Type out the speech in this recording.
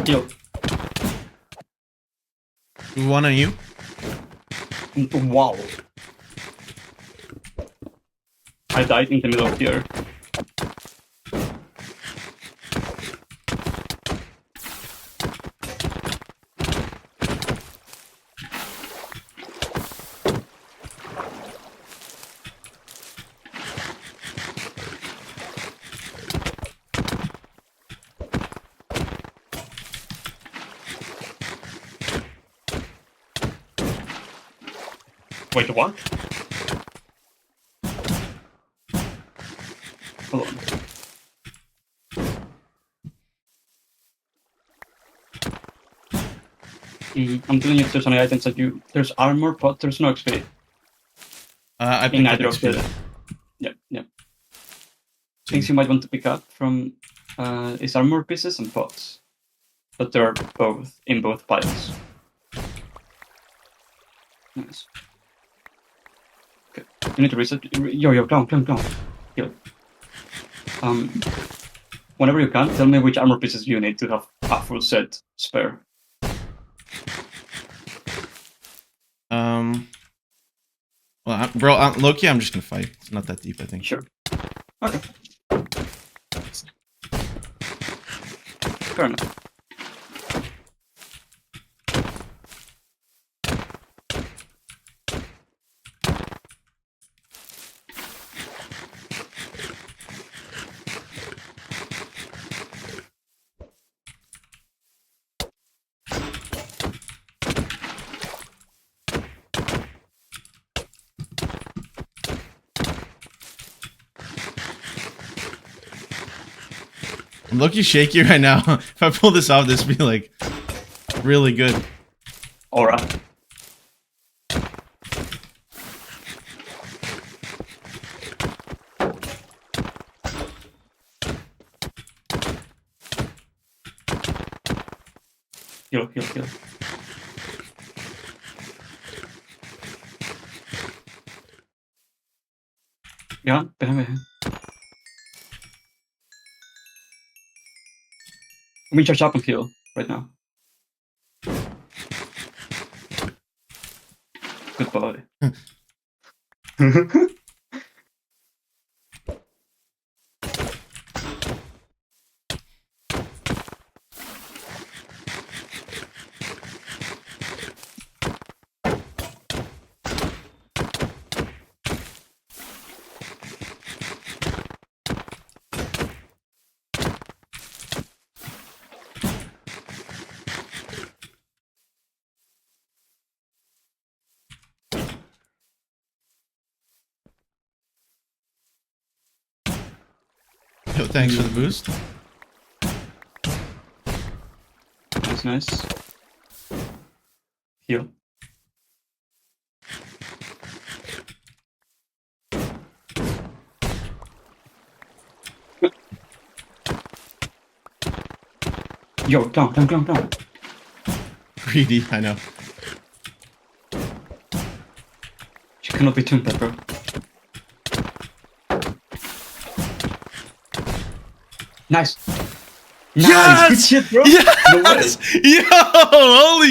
heal. One on you. Wow. I died in the middle of the earth. Wait, what? Hold on. I'm telling you, if there's any items that you... There's armor, but there's no XP. I In picked up either of XP. the... Yep. Things you might want to pick up from is armor pieces and pots. But they're both in both piles. Nice. Okay. You need to reset. Yo, down. Heal. Whenever you can, tell me which armor pieces you need to have a full set spare. Well, bro, Loki, I'm just gonna fight. It's not that deep, I think. Sure. Okay. Fair enough. I'm Loki shaky right now. If I pull this off, this would be like really good. Alright. Heal. Yeah, behind me. Let me charge up and heal right now. Goodbye. Yo, thanks for the boost. Nice. Heal. Yo, down. Greedy, I know. You cannot be tuned that, bro. Nice. Yes! Good shit, bro. Yes! Yo, holy